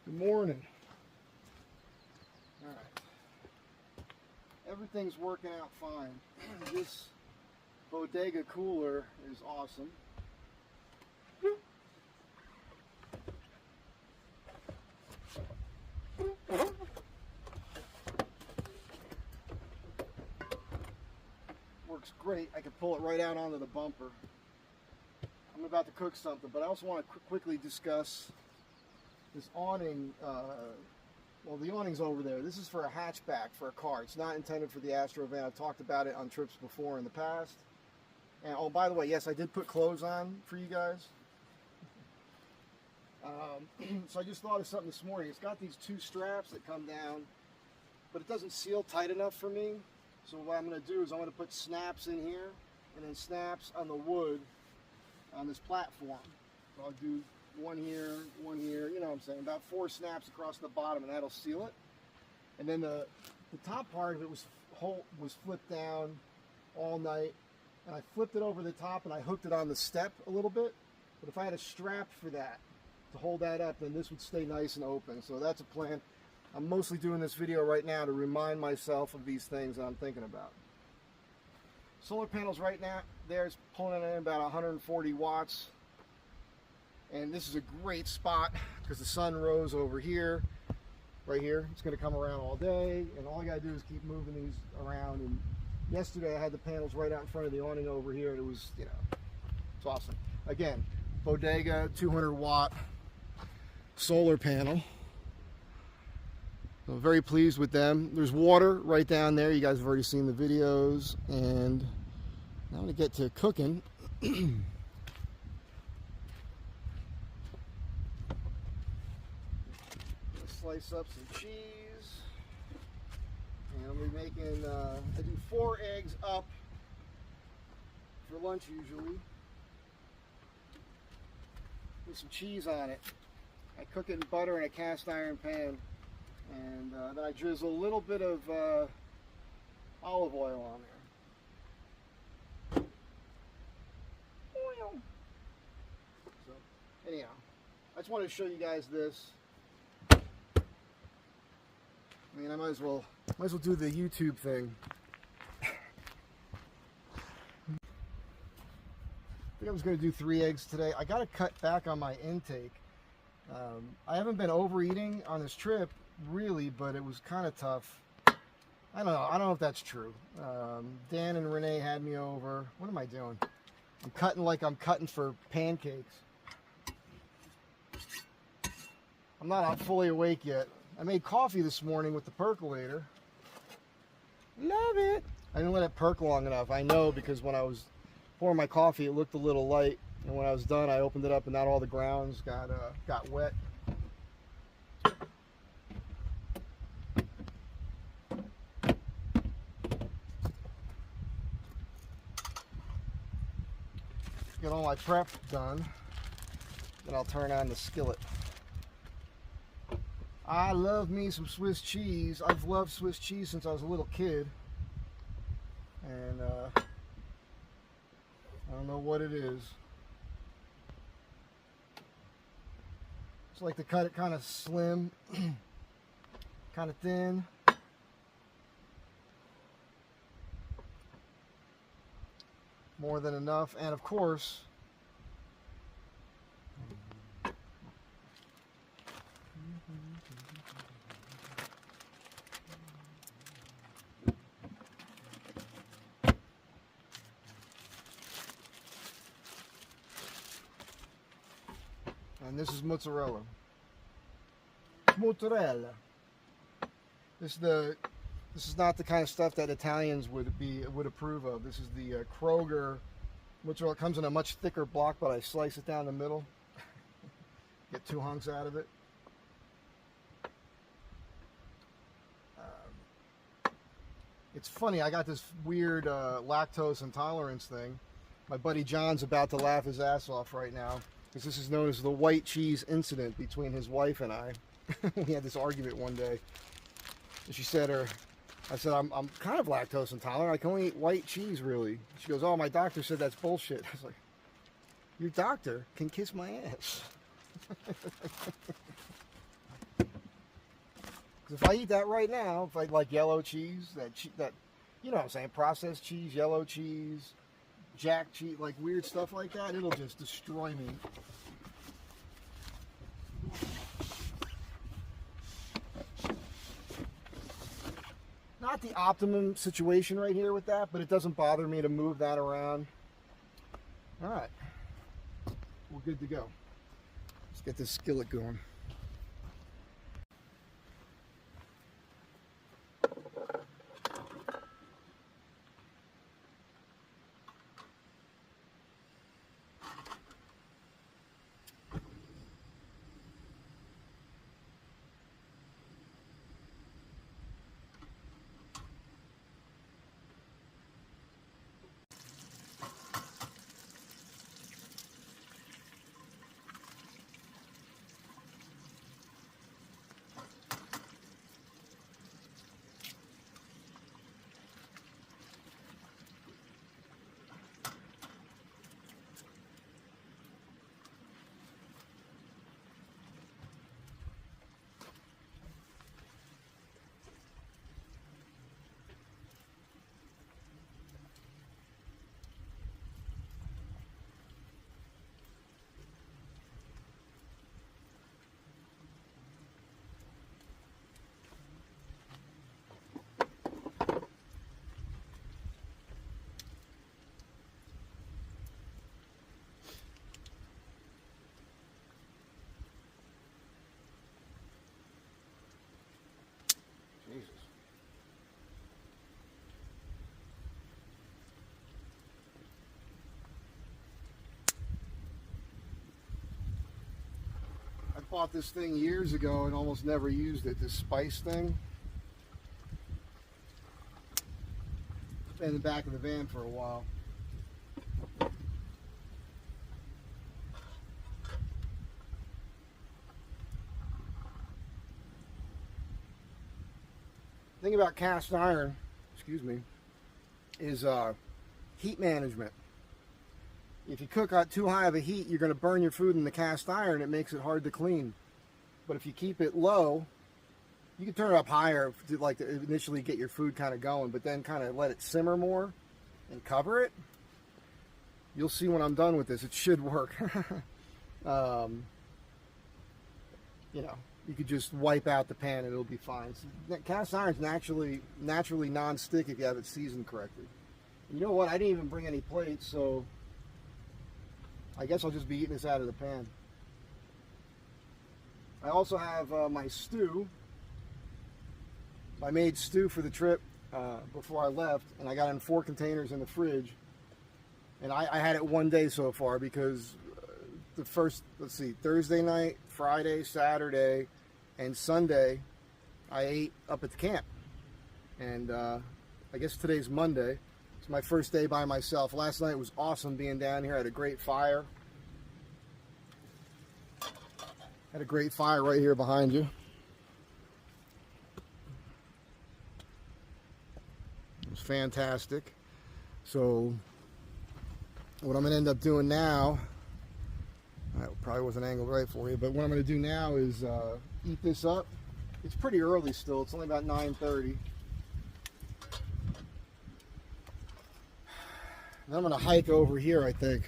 Good morning. All right. Everything's working out fine. This bodega cooler is awesome. Works great. I can pull it right out onto the bumper. I'm about to cook something, but I also want to quickly discuss this awning. Well, the awning's over there. This is for a hatchback for a car. It's not intended for the Astro van. I've talked about it on trips before in the past. And oh, by the way, yes, I did put clothes on for you guys. So I just thought of something this morning. It's got these two straps that come down, but it doesn't seal tight enough for me. So what I'm going to do is I'm going to put snaps in here and then snaps on the wood on this platform. So I'll do one here, you know what I'm saying, about 4 snaps across the bottom, and that'll seal it. And then the top part of it was flipped down all night, and I flipped it over the top and I hooked it on the step a little bit. But if I had a strap for that to hold that up, then this would stay nice and open. So that's a plan. I'm mostly doing this video right now to remind myself of these things that I'm thinking about. Solar panels right now, there's pulling in about 140 watts. And this is a great spot because the sun rose over here, right here. It's going to come around all day, and all I got to do is keep moving these around. And yesterday I had the panels right out in front of the awning over here, and it was, you know, it's awesome. Again, bodega 200 watt solar panel. So very pleased with them. There's water right down there. You guys have already seen the videos, and now I'm going to get to cooking. Slice up some cheese, and I'll be making, I do 4 eggs up for lunch usually, with some cheese on it. I cook it in butter in a cast iron pan, and then I drizzle a little bit of olive oil on there. Oil. So anyhow, I just wanted to show you guys this. I mean, I might as well do the YouTube thing. I think I was going to do 3 eggs today. I got to cut back on my intake. I haven't been overeating on this trip, really, but it was kind of tough. I don't know. I don't know if that's true. Dan and Renee had me over. What am I doing? I'm cutting like I'm cutting for pancakes. I'm not fully awake yet. I made coffee this morning with the percolator. Love it. I didn't let it perk long enough. I know, because when I was pouring my coffee, it looked a little light, and when I was done, I opened it up, and not all the grounds got wet. Get all my prep done, then I'll turn on the skillet. I love me some Swiss cheese. I've loved Swiss cheese since I was a little kid. And I don't know what it is. Just like to cut it kind of slim, kind of thin. More than enough. And of course, and this is mozzarella. Mozzarella. This is not the kind of stuff that Italians would approve of. This is the Kroger mozzarella. It comes in a much thicker block, but I slice it down the middle. Get 2 hunks out of it. It's funny, I got this weird lactose intolerance thing. My buddy John's about to laugh his ass off right now, because this is known as the white cheese incident between his wife and I. We had this argument one day. And she said, I said, I'm kind of lactose intolerant. I can only eat white cheese, really. She goes, oh, my doctor said that's bullshit. I was like, your doctor can kiss my ass. If I eat that right now, if I like yellow cheese, that you know what I'm saying, processed cheese, yellow cheese, jack cheese, like weird stuff like that, it'll just destroy me. Not the optimum situation right here with that, but it doesn't bother me to move that around. All right, we're good to go. Let's get this skillet going. Jesus. I bought this thing years ago and almost never used it, this spice thing. It's been in the back of the van for a while. The thing about cast iron, excuse me, is heat management. If you cook at too high of a heat, you're going to burn your food in the cast iron. It makes it hard to clean. But if you keep it low, you can turn it up higher to like to initially get your food kind of going, but then kind of let it simmer more and cover it. You'll see when I'm done with this, it should work. You know, you could just wipe out the pan and it'll be fine. So, cast iron's naturally non-stick if you have it seasoned correctly. And you know what? I didn't even bring any plates, so I guess I'll just be eating this out of the pan. I also have my stew. I made stew for the trip before I left, and I got in 4 containers in the fridge. And I had it one day so far because the first, let's see, Thursday night, Friday, Saturday, and Sunday, I ate up at the camp. And I guess today's Monday. It's my first day by myself. Last night was awesome being down here. I had a great fire. Had a great fire right here behind you. It was fantastic. So what I'm going to end up doing now, that probably wasn't angled right for you, but what I'm going to do now is eat this up. It's pretty early still. It's only about 9:30. Then I'm going to hike over here, I think.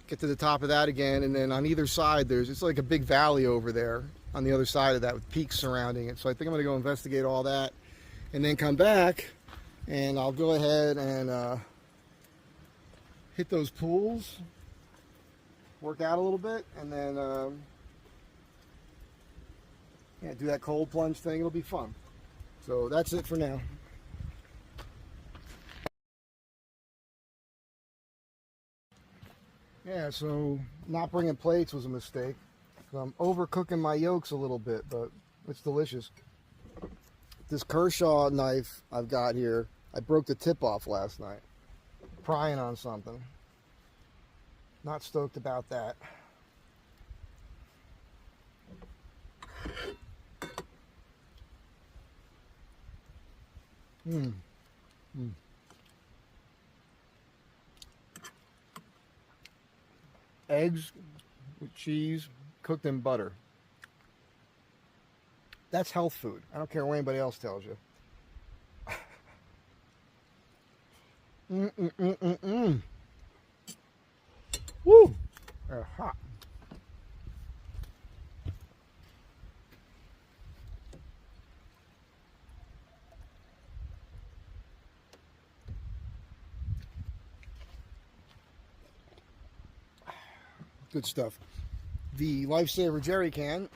Get to the top of that again, and then on either side it's like a big valley over there on the other side of that with peaks surrounding it. So I think I'm going to go investigate all that and then come back, and I'll go ahead and hit those pools, work out a little bit, and then yeah, do that cold plunge thing. It'll be fun. So that's it for now. Yeah, so not bringing plates was a mistake. I'm overcooking my yolks a little bit, but it's delicious. This Kershaw knife I've got here, I broke the tip off last night, prying on something. Not stoked about that. Eggs with cheese, cooked in butter. That's health food. I don't care what anybody else tells you. Woo! They're hot. Good stuff. The Lifesaver jerry can.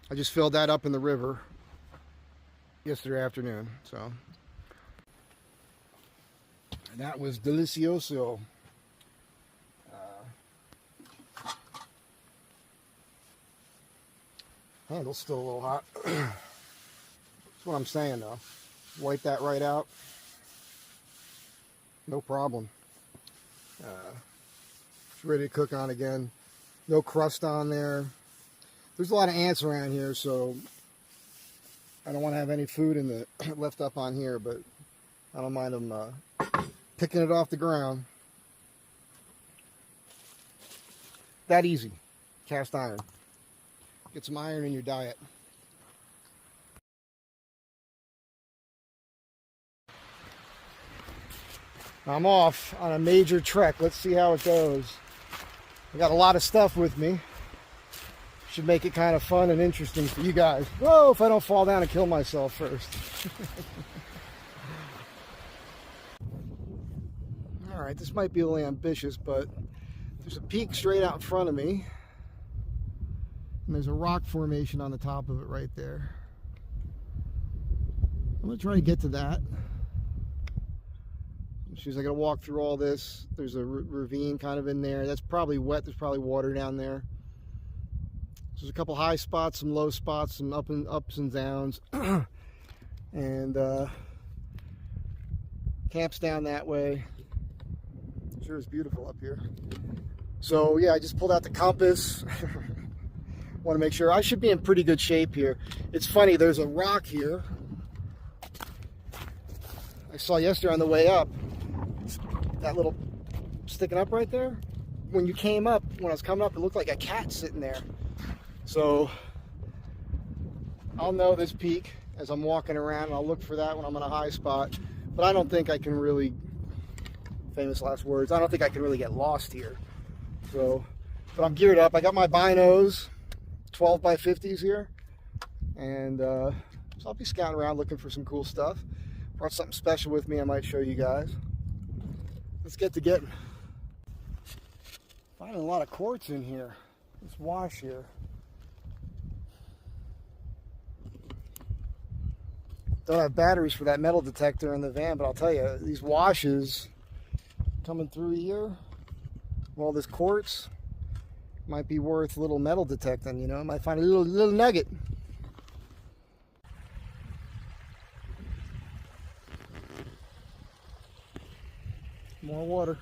I just filled that up in the river yesterday afternoon, so. And that was delicioso. Handle's still a little hot. That's what I'm saying, though. Wipe that right out. No problem. It's ready to cook on again. No crust on there. There's a lot of ants around here, so I don't want to have any food in the left up on here, but I don't mind them picking it off the ground. That easy. Cast iron. Get some iron in your diet. I'm off on a major trek. Let's see how it goes. I got a lot of stuff with me. Should make it kind of fun and interesting for you guys. Whoa, if I don't fall down and kill myself first. All right, this might be a little ambitious, but there's a peak straight out in front of me. And there's a rock formation on the top of it right there. I'm gonna try to get to that. She's like, I gotta walk through all this. There's a ravine kind of in there. That's probably wet. There's probably water down there. So there's a couple high spots, some low spots, some ups and downs. And camps down that way. Sure is beautiful up here. So yeah, I just pulled out the compass. Want to make sure. I should be in pretty good shape here. It's funny, there's a rock here I saw yesterday on the way up. That little sticking up right there. When you came up, when I was coming up, it looked like a cat sitting there. So I'll know this peak as I'm walking around, and I'll look for that when I'm in a high spot. But I don't think I can really, famous last words, I don't think I can really get lost here. So, but I'm geared up. I got my binos, 12 by 50s here. And so I'll be scouting around looking for some cool stuff. Brought something special with me I might show you guys. Let's get to getting. Finding a lot of quartz in here. This wash here. Don't have batteries for that metal detector in the van, but I'll tell you, these washes coming through here, all this quartz, might be worth a little metal detecting, you know. Might find a little nugget. More water.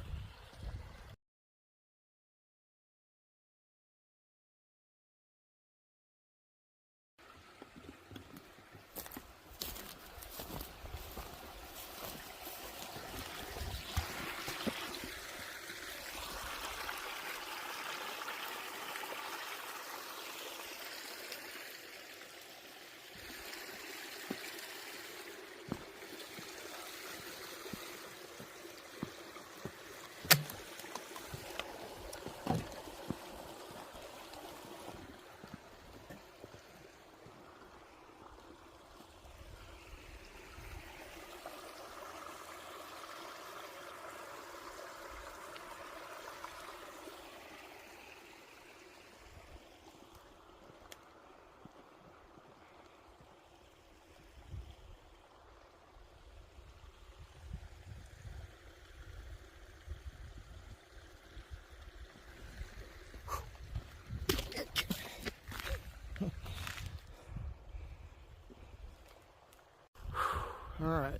All right,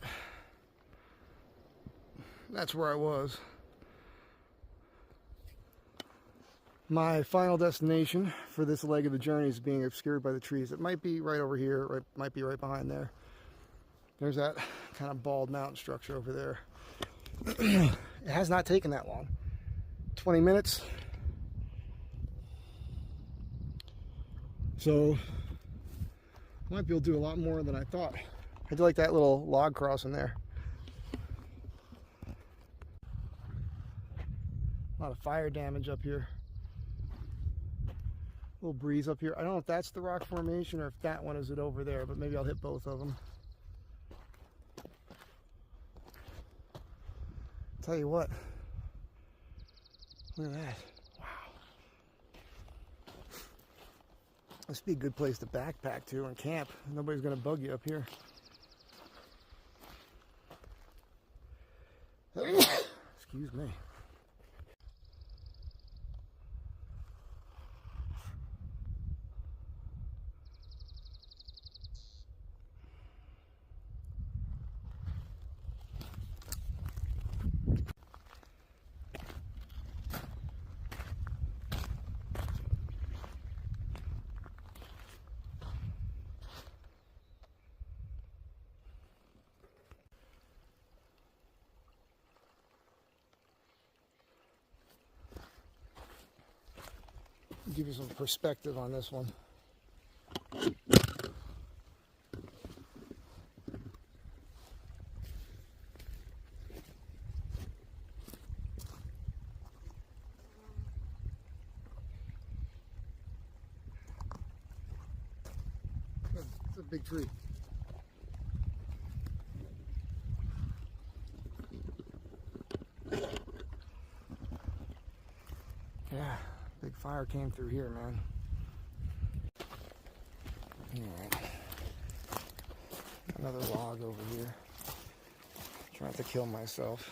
that's where I was. My final destination for this leg of the journey is being obscured by the trees. It might be right over here, might be right behind there. There's that kind of bald mountain structure over there. It has not taken that long. 20 minutes. So I might be able to do a lot more than I thought. I do like that little log crossing there. A lot of fire damage up here. A little breeze up here. I don't know if that's the rock formation or if that one is it over there, but maybe I'll hit both of them. Tell you what, look at that. Wow. This would be a good place to backpack to and camp. Nobody's gonna bug you up here. Excuse me. Give you some perspective on this one. It's a big tree. Yeah. Big fire came through here, man. Alright. Another log over here. Trying to kill myself.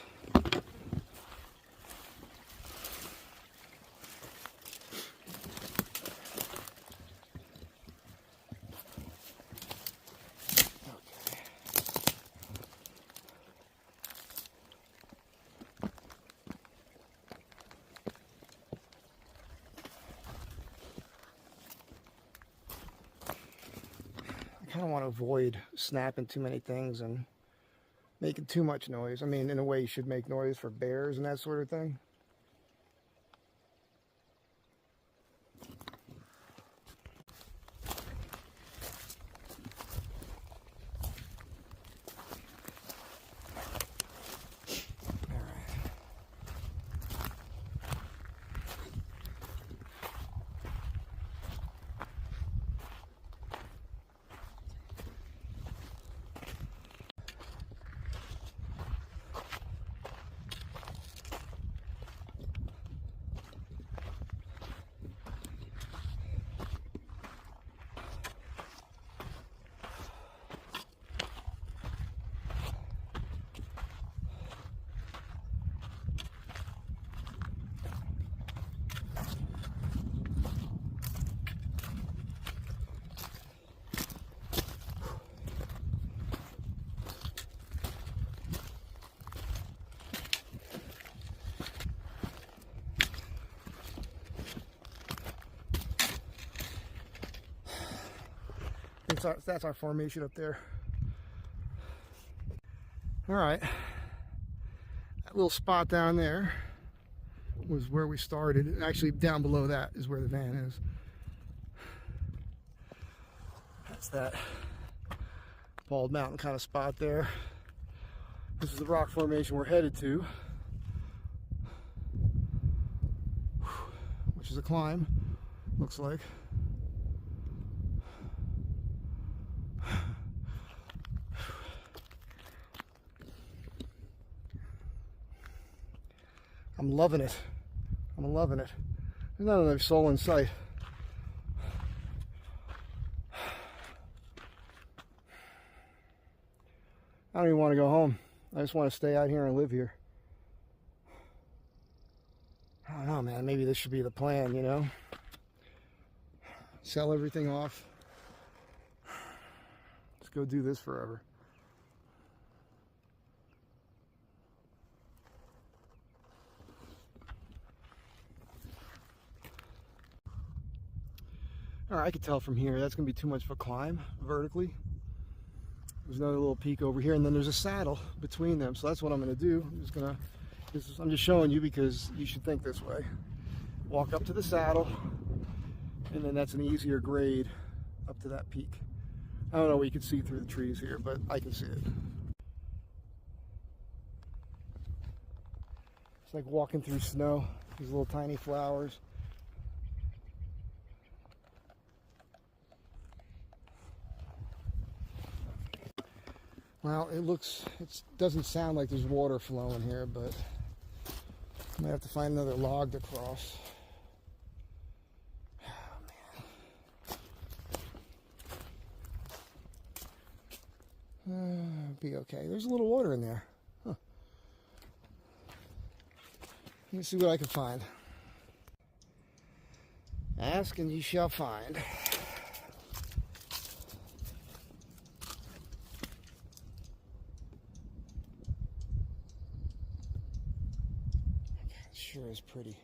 I kind of want to avoid snapping too many things and making too much noise. I mean, in a way, you should make noise for bears and that sort of thing. That's our formation up there. All right, that little spot down there was where we started. Actually, down below that is where the van is. That's that bald mountain kind of spot there. This is the rock formation we're headed to, which is a climb, looks like. I'm loving it. I'm loving it. There's not another soul in sight. I don't even want to go home. I just want to stay out here and live here. I don't know, man. Maybe this should be the plan, you know? Sell everything off. Let's go do this forever. All right, I could tell from here that's gonna be too much of a climb vertically. There's another little peak over here, and then there's a saddle between them. So that's what I'm gonna do. I'm just showing you because you should think this way. Walk up to the saddle, And then that's an easier grade up to that peak. I don't know what you can see through the trees here, but I can see it. It's like walking through snow, these little tiny flowers. Well, it doesn't sound like there's water flowing here, but I might have to find another log to cross. Oh, man. Be okay. There's a little water in there. Huh. Let me see what I can find. Ask and you shall find. Sure is pretty.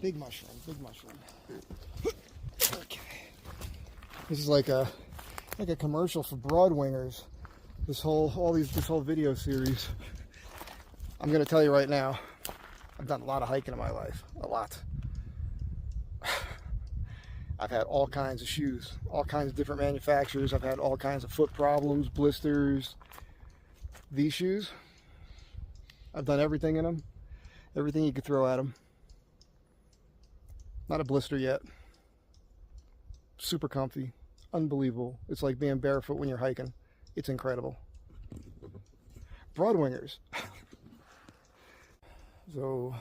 Big mushroom, big mushroom. Okay. This is like a commercial for broadwingers. This whole video series. I'm gonna tell you right now, I've done a lot of hiking in my life. A lot. I've had all kinds of shoes, all kinds of different manufacturers. I've had all kinds of foot problems, blisters. These shoes, I've done everything in them. Everything you could throw at them. Not a blister yet. Super comfy. Unbelievable. It's like being barefoot when you're hiking. It's incredible. Broadwingers. So,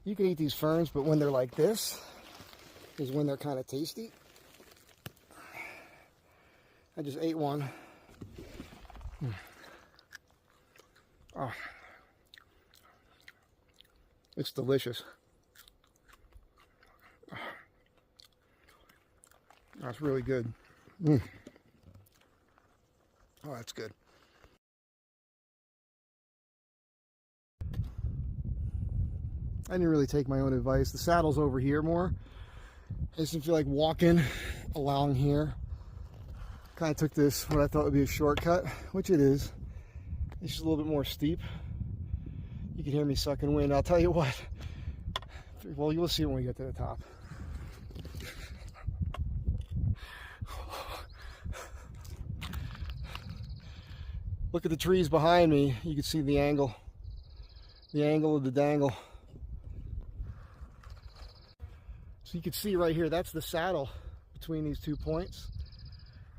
you can eat these ferns, but when they're like this, is when they're kind of tasty. I just ate one. Oh, it's delicious. That's really good. Oh, that's good. I didn't really take my own advice. The saddle's over here more. I just didn't feel like walking along here. Kind of took this, what I thought would be a shortcut, which it is. It's just a little bit more steep. You can hear me sucking wind. I'll tell you what. Well, you'll see it when we get to the top. Look at the trees behind me. You can see the angle. The angle of the dangle. So you can see right here, that's the saddle between these 2 points.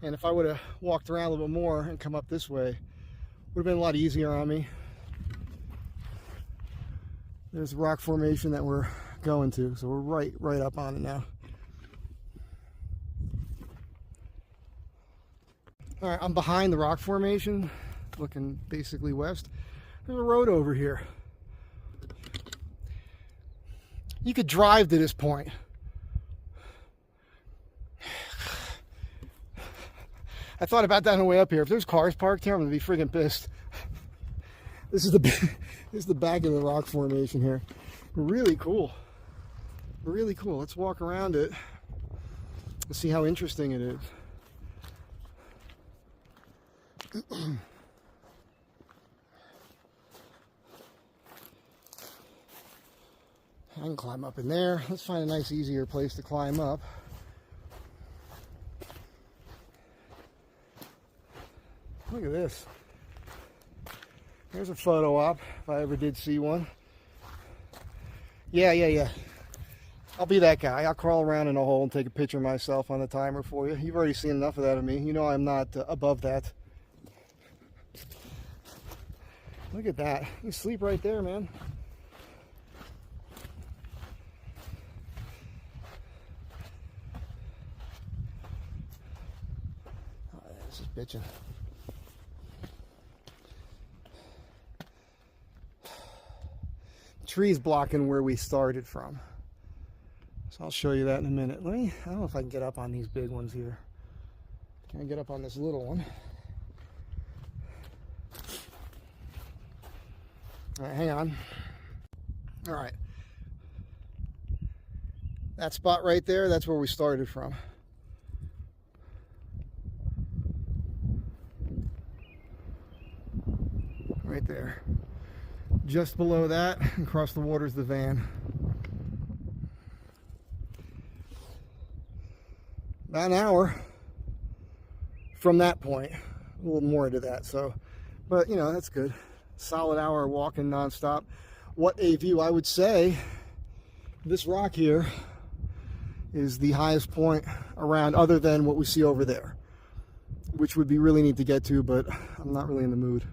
And if I would have walked around a little bit more and come up this way, it would have been a lot easier on me. There's the rock formation that we're going to, so we're right up on it now. All right, I'm behind the rock formation, looking basically west. There's a road over here. You could drive to this point. I thought about that on the way up here. If there's cars parked here, I'm gonna be freaking pissed. This is the back of the rock formation here. Really cool. Really cool. Let's walk around it and see how interesting it is. I can climb up in there. Let's find a nice, easier place to climb up. Look at this. There's a photo op, if I ever did see one. Yeah. I'll be that guy. I'll crawl around in a hole and take a picture of myself on the timer for you. You've already seen enough of that of me. You know I'm not above that. Look at that. You sleep right there, man. Oh, this is bitching. Trees blocking where we started from. So I'll show you that in a minute. I don't know if I can get up on these big ones here. Can I get up on this little one? All right, hang on. All right. That spot right there, that's where we started from. Right there. Just below that, across the water, is the van. About an hour from that point, a little more into that. So, but you know, that's good. Solid hour walking nonstop. What a view! I would say this rock here is the highest point around, other than what we see over there, which would be really neat to get to, but I'm not really in the mood.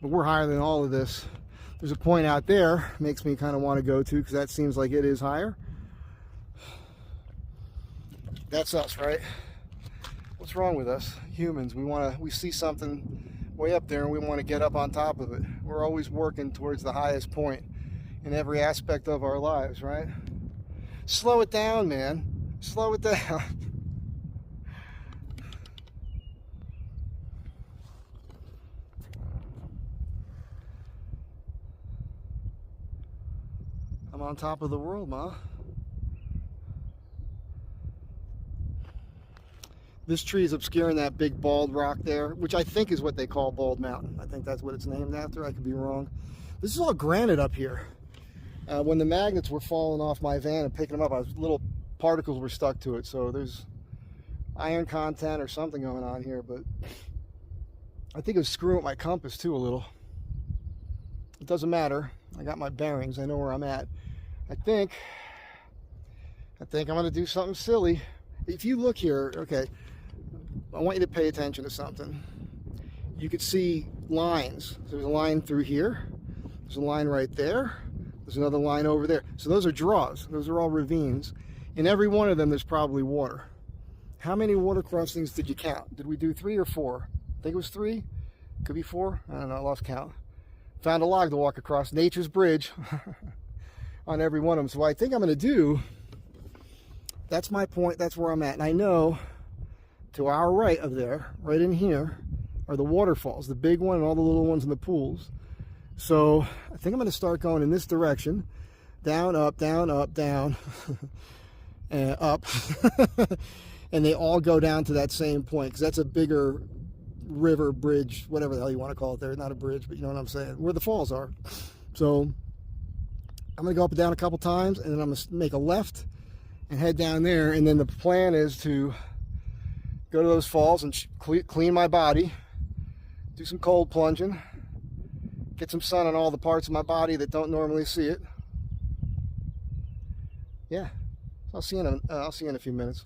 But we're higher than all of this. There's a point out there, makes me kind of want to go to, because that seems like it is higher. That's us, right? What's wrong with us humans? We see something way up there and we want to get up on top of it. We're always working towards the highest point in every aspect of our lives, right? Slow it down, man. Slow it down. I'm on top of the world, Ma. This tree is obscuring that big bald rock there, which I think is what they call Bald Mountain. I think that's what it's named after. I could be wrong. This is all granite up here. When the magnets were falling off my van and picking them up, little particles were stuck to it. So there's iron content or something going on here, but I think it was screwing with my compass too a little. It doesn't matter. I got my bearings. I know where I'm at. I think I'm going to do something silly. If you look here, okay, I want you to pay attention to something. You could see lines. There's a line through here. There's a line right there. There's another line over there. So those are draws. Those are all ravines. In every one of them, there's probably water. How many water crossings did you count? Did we do 3 or 4? I think it was 3. Could be 4. I don't know. I lost count. Found a log to walk across. Nature's bridge on every one of them. So what I think I'm going to do, that's my point. That's where I'm at. And I know to our right of there, right in here, are the waterfalls, the big one and all the little ones in the pools. So I think I'm going to start going in this direction, down, up, down, and up. And they all go down to that same point, because that's a bigger river, bridge, whatever the hell you want to call it there. Not a bridge, but you know what I'm saying, where the falls are. So I'm going to go up and down a couple times, and then I'm going to make a left and head down there. And then the plan is to go to those falls and clean my body, do some cold plunging, get some sun on all the parts of my body that don't normally see it. Yeah, I'll see you in a few minutes.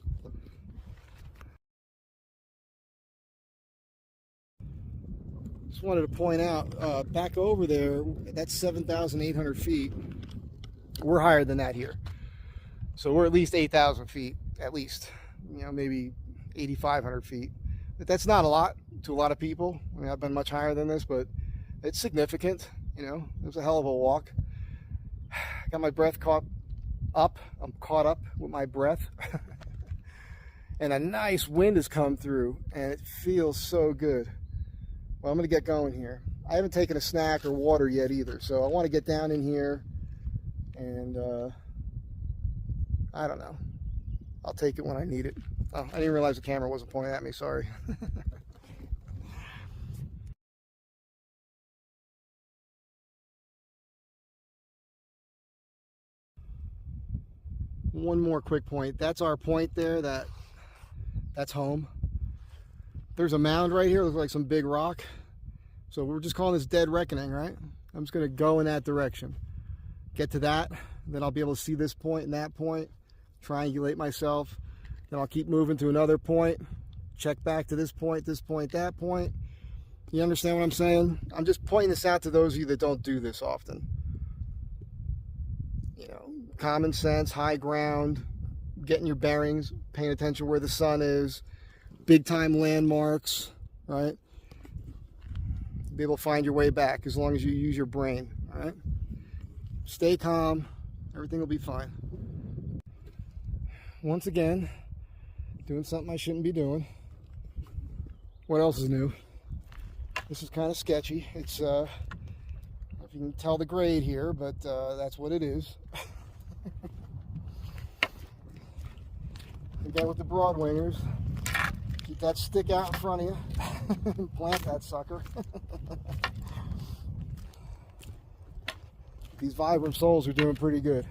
Just wanted to point out, back over there, that's 7,800 feet. We're higher than that here. So we're at least 8,000 feet, at least. You know, maybe 8,500 feet. But that's not a lot to a lot of people. I mean, I've been much higher than this, but it's significant. You know, it was a hell of a walk. Got my breath caught up. I'm caught up with my breath. And a nice wind has come through, and it feels so good. Well, I'm going to get going here. I haven't taken a snack or water yet either, so I want to get down in here, and I don't know. I'll take it when I need it. Oh, I didn't realize the camera wasn't pointing at me, sorry. One more quick point. That's our point there. That's home. There's a mound right here. Looks like some big rock. So we're just calling this Dead Reckoning, right? I'm just going to go in that direction. Get to that. Then I'll be able to see this point and that point. Triangulate myself. Then I'll keep moving to another point. Check back to this point, that point. You understand what I'm saying? I'm just pointing this out to those of you that don't do this often. You know, common sense, high ground, getting your bearings, paying attention where the sun is, big time landmarks, right? Be able to find your way back as long as you use your brain, all right? Stay calm, everything will be fine. Once again, doing something I shouldn't be doing. What else is new? This is kind of sketchy. It's, I don't know if you can tell the grade here, but that's what it is. Again with the broadwingers, keep that stick out in front of you and plant that sucker. These Vibram soles are doing pretty good.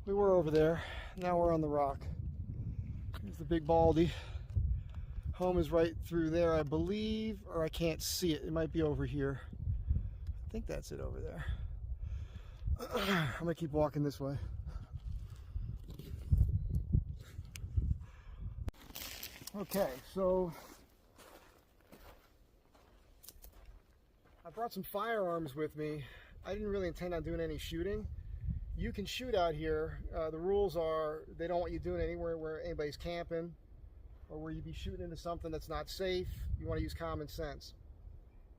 We were over there, now we're on the rock. Here's the big baldy. Home is right through there, I believe, or I can't see it. It might be over here. I think that's it over there. I'm gonna keep walking this way. Okay, so I brought some firearms with me. I didn't really intend on doing any shooting. You can shoot out here. The rules are they don't want you doing it anywhere where anybody's camping or where you'd be shooting into something that's not safe. You want to use common sense.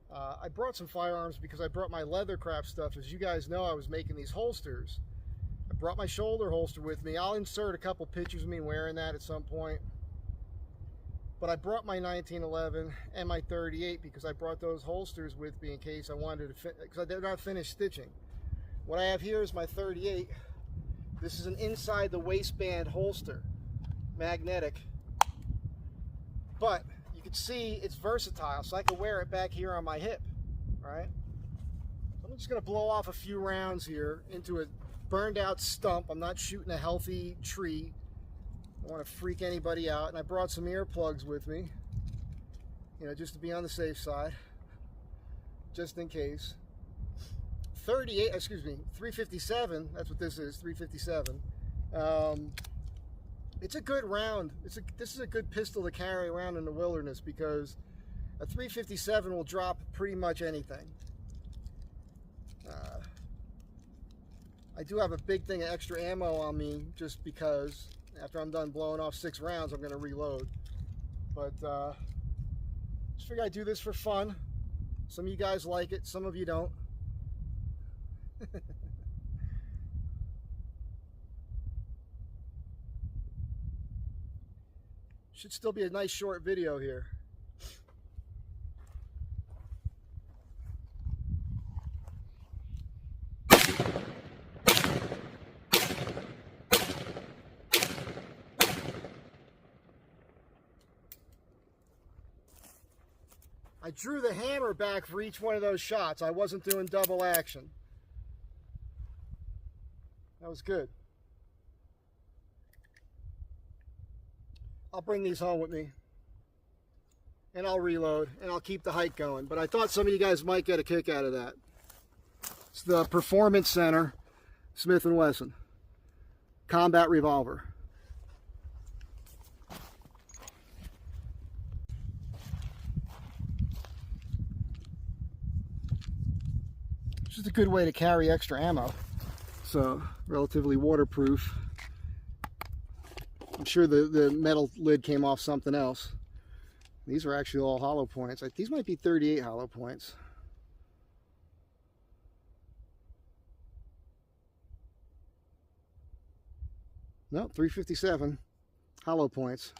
I brought some firearms because I brought my leather craft stuff. As you guys know, I was making these holsters. I brought my shoulder holster with me. I'll insert a couple pictures of me wearing that at some point. But I brought my 1911 and my 38 because I brought those holsters with me in case I wanted to, because I did not finish stitching. What I have here is my 38. This is an inside the waistband holster, magnetic. But you can see it's versatile, so I can wear it back here on my hip, right? I'm just gonna blow off a few rounds here into a burned out stump. I'm not shooting a healthy tree. I don't want to freak anybody out. And I brought some earplugs with me, you know, just to be on the safe side, just in case. 357, that's what this is, 357. It's a good round. This is a good pistol to carry around in the wilderness because a 357 will drop pretty much anything. I do have a big thing of extra ammo on me just because after I'm done blowing off 6 rounds, I'm going to reload. But just figure I do this for fun. Some of you guys like it, some of you don't. Should still be a nice short video here. I drew the hammer back for each one of those shots. I wasn't doing double action. That was good. I'll bring these home with me and I'll reload and I'll keep the hike going. But I thought some of you guys might get a kick out of that. It's the Performance Center Smith & Wesson Combat Revolver. It's just a good way to carry extra ammo. So relatively waterproof. I'm sure the metal lid came off something else. These are actually all hollow points. These might be 38 hollow points. No, 357 hollow points.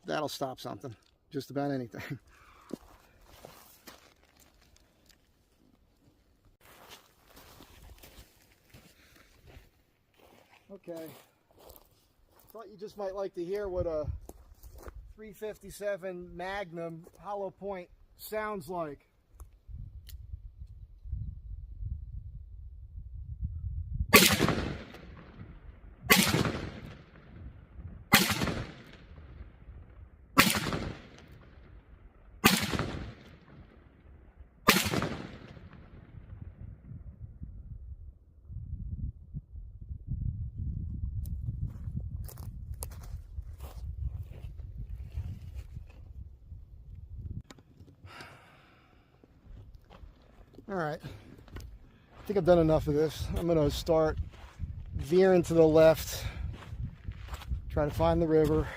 That'll stop something. Just about anything. Okay. Thought you just might like to hear what a 357 Magnum hollow point sounds like. All right. I think I've done enough of this. I'm going to start veering to the left, try to find the river,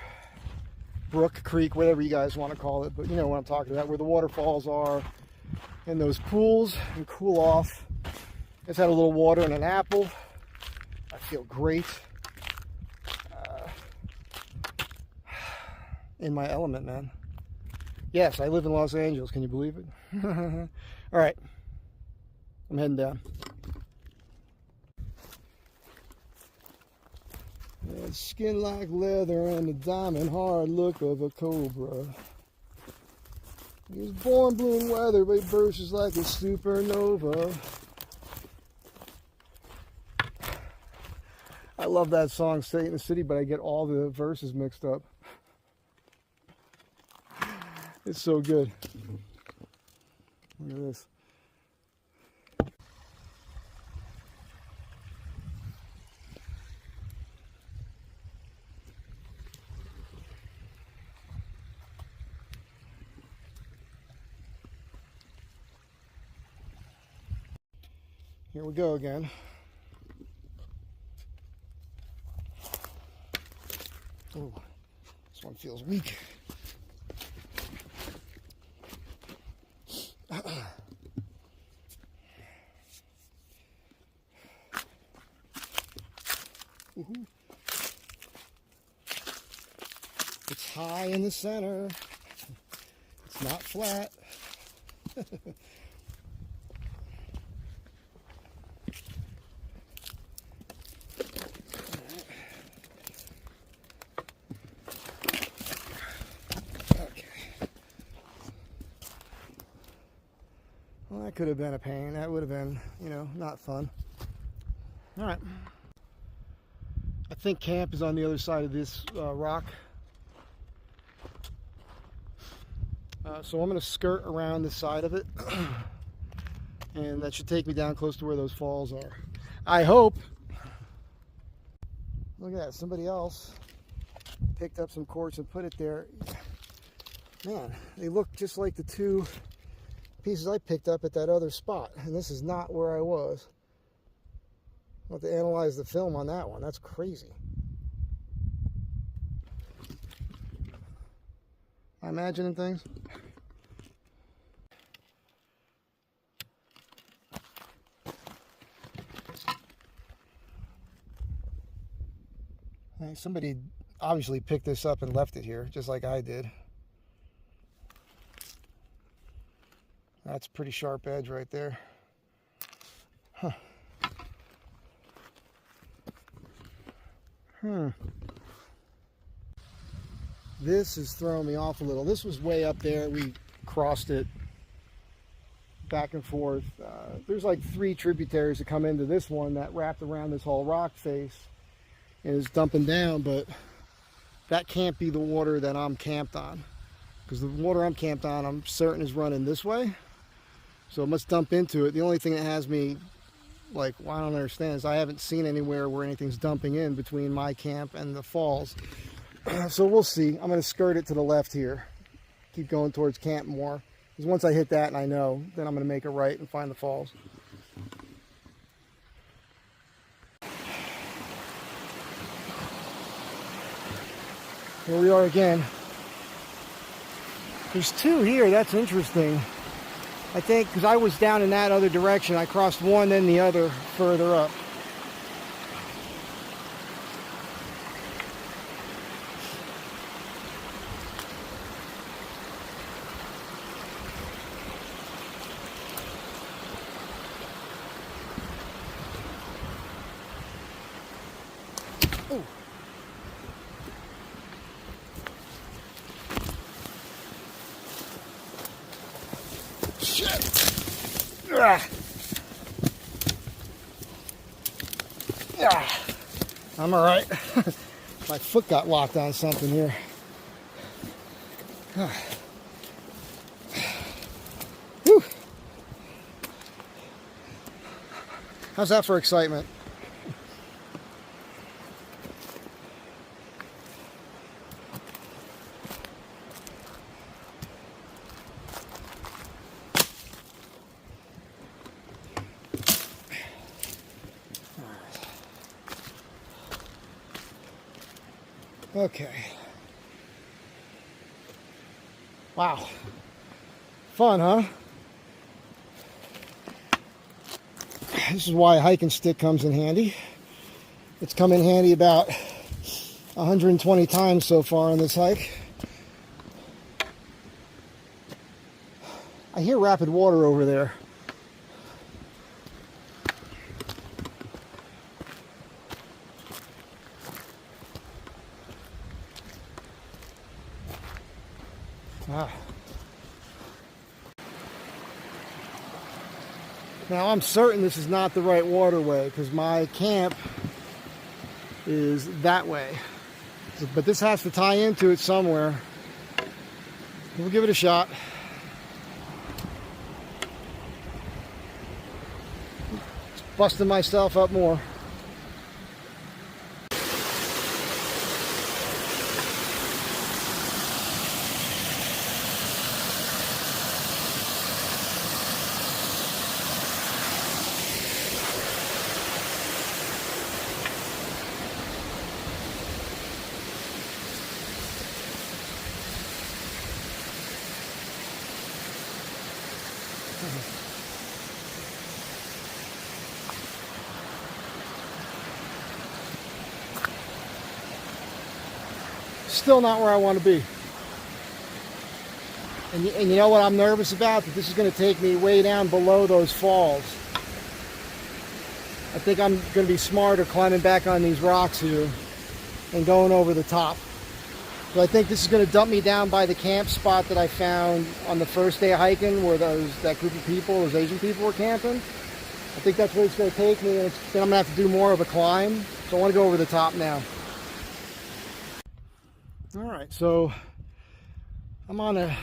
brook, creek, whatever you guys want to call it, but you know what I'm talking about, where the waterfalls are and those pools, and cool off. Just had a little water and an apple. I feel great. In my element, man. Yes, I live in Los Angeles. Can you believe it? All right. I'm heading down. Skin like leather and the diamond hard look of a cobra. He was born blue in weather, but he bursts like a supernova. I love that song, Stay in the City, but I get all the verses mixed up. It's so good. Look at this. Here we go again. Oh, this one feels weak. It's high in the center. It's not flat. Well, that could have been a pain. That would have been, you know, not fun. All right. I think camp is on the other side of this rock. So I'm going to skirt around the side of it. And that should take me down close to where those falls are. I hope. Look at that. Somebody else picked up some quartz and put it there. Man, they look just like the two pieces I picked up at that other spot, and this is not where I was. I'll have to analyze the film on that one. That's crazy. Am I imagining things? Somebody obviously picked this up and left it here, just like I did. That's a pretty sharp edge right there. Huh. This is throwing me off a little. This was way up there. We crossed it back and forth. There's like 3 tributaries that come into this one that wrapped around this whole rock face and is dumping down, but that can't be the water that I'm camped on, because the water I'm camped on, I'm certain is running this way. So it must dump into it. The only thing that has me like, well, I don't understand is I haven't seen anywhere where anything's dumping in between my camp and the falls. So we'll see. I'm going to skirt it to the left here. Keep going towards camp more. Because once I hit that and I know, then I'm going to make a right and find the falls. Here we are again. There's 2 here. That's interesting. I think because I was down in that other direction, I crossed one, then the other further up. Ooh. Shit! Ah. Ah. I'm all right. My foot got locked on something here. Ah. Whew. How's that for excitement? Okay. Wow. Fun, huh? This is why a hiking stick comes in handy. It's come in handy about 120 times so far on this hike. I hear rapid water over there. Now I'm certain this is not the right waterway because my camp is that way. But this has to tie into it somewhere. We'll give it a shot. Just busting myself up more. Still not where I want to be. And you know what I'm nervous about? That this is going to take me way down below those falls. I think I'm going to be smarter climbing back on these rocks here and going over the top. So I think this is going to dump me down by the camp spot that I found on the first day of hiking where that group of people, those Asian people, were camping. I think that's where it's going to take me, and then I'm going to have to do more of a climb. So I want to go over the top now. All right, so I'm on a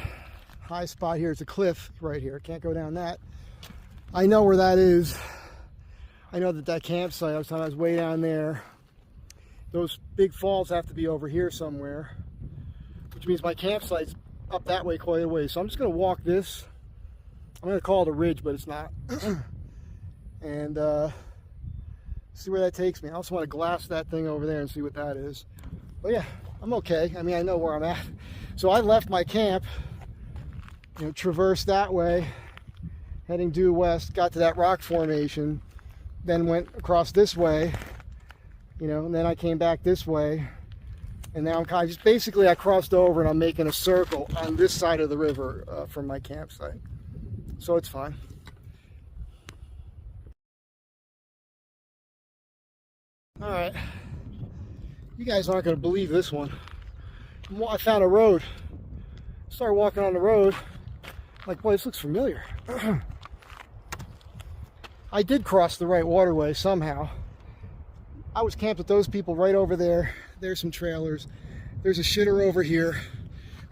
high spot here. It's a cliff right here. Can't go down that. I know where that is. I know that campsite, I was way down there. Those big falls have to be over here somewhere, which means my campsite's up that way quite a way. So I'm just going to walk this. I'm going to call it a ridge, but it's not. And see where that takes me. I also want to glass that thing over there and see what that is. But yeah, I'm okay. I mean, I know where I'm at. So I left my camp, traversed that way, heading due west, got to that rock formation, then went across this way, and then I came back this way, and now I'm kind of just basically I crossed over and I'm making a circle on this side of the river from my campsite. So it's fine. All right. You guys aren't going to believe this one. I found a road. Started walking on the road. Like, boy, this looks familiar. I did cross the right waterway somehow. I was camped with those people right over there. There's some trailers. There's a shitter over here.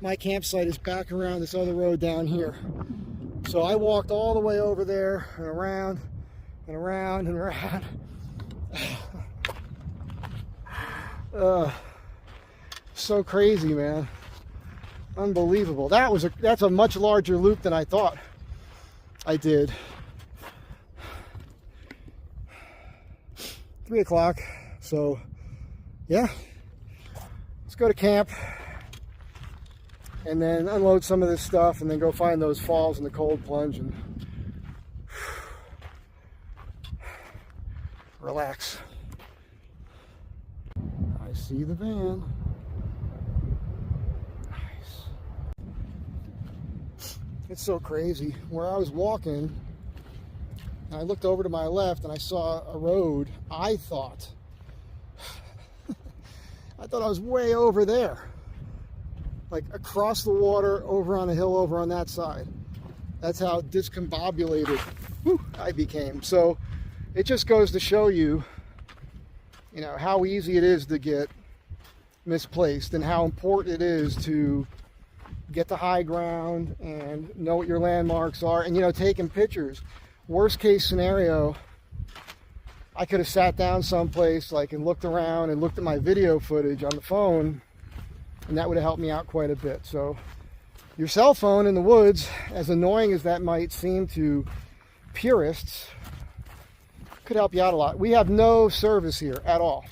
My campsite is back around this other road down here. So I walked all the way over there and around and around and around. So crazy, man. Unbelievable. That's a much larger loop than I thought I did. 3 o'clock. So yeah, let's go to camp and then unload some of this stuff and then go find those falls in the cold plunge and relax. I see the van. Nice. It's so crazy. Where I was walking, I looked over to my left and I saw a road. I thought I was way over there, like across the water, over on a hill, over on that side. That's how discombobulated I became. So it just goes to show you, how easy it is to get misplaced and how important it is to get the high ground and know what your landmarks are and, taking pictures. Worst case scenario, I could have sat down someplace and looked around and looked at my video footage on the phone, and that would have helped me out quite a bit. So your cell phone in the woods, as annoying as that might seem to purists, could help you out a lot. We have no service here at all.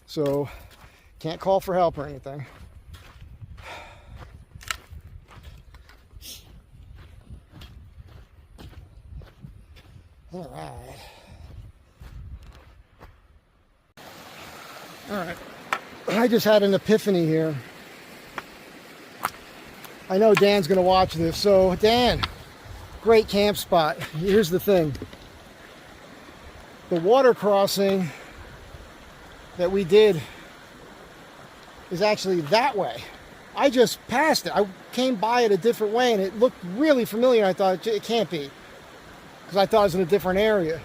So Can't call for help or anything. All right. All right. I just had an epiphany here. I know Dan's going to watch this. So, Dan, great camp spot. Here's the thing. The water crossing that we did is actually that way. I just passed it. I came by it a different way, and it looked really familiar. I thought, it can't be, because I thought it was in a different area,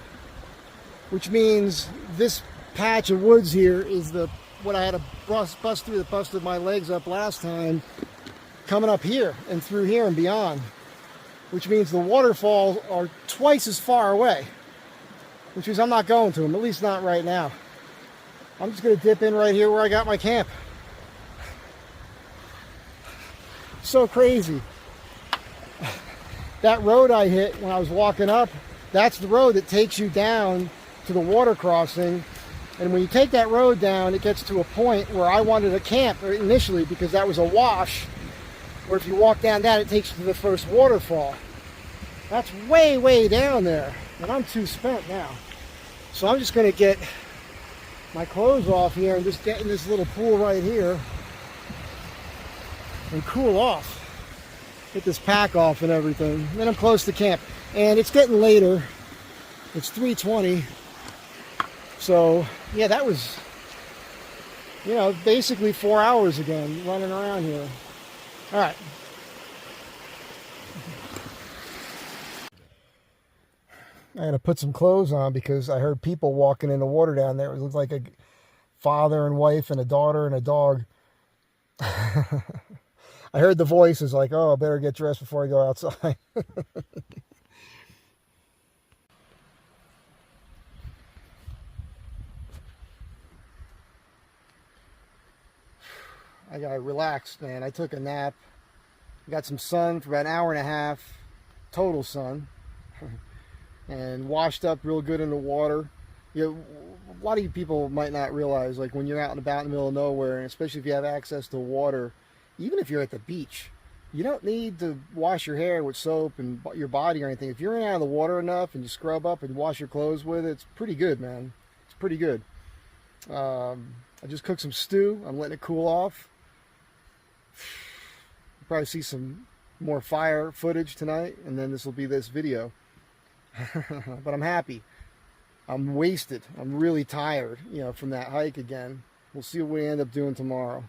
which means this patch of woods here is what I had to bust through that busted my legs up last time, coming up here and through here and beyond, which means the waterfalls are twice as far away, which means I'm not going to them, at least not right now. I'm just going to dip in right here where I got my camp. So crazy. That road I hit when I was walking up, that's the road that takes you down to the water crossing. And when you take that road down, it gets to a point where I wanted to camp initially, because that was a wash, where if you walk down that, it takes you to the first waterfall. That's way, way down there, and I'm too spent now. So I'm just going to get my clothes off here and just get in this little pool right here and cool off. Get this pack off and everything. And then I'm close to camp. And it's getting later. It's 3:20. So, yeah, that was, basically 4 hours again running around here. All right. I had to put some clothes on because I heard people walking in the water down there. It looked like a father and wife and a daughter and a dog. I heard the voices like, oh, I better get dressed before I go outside. I got relaxed, man. I took a nap. Got some sun for about an hour and a half. Total sun. And washed up real good in the water. A lot of you people might not realize, like when you're out and about in the middle of nowhere, and especially if you have access to water, even if you're at the beach, you don't need to wash your hair with soap and your body or anything. If you're in and out of the water enough and you scrub up and wash your clothes with it, it's pretty good, man. It's pretty good. I just cooked some stew. I'm letting it cool off. You'll probably see some more fire footage tonight, and then this will be this video. But I'm happy. I'm wasted. I'm really tired, from that hike again. We'll see what we end up doing tomorrow.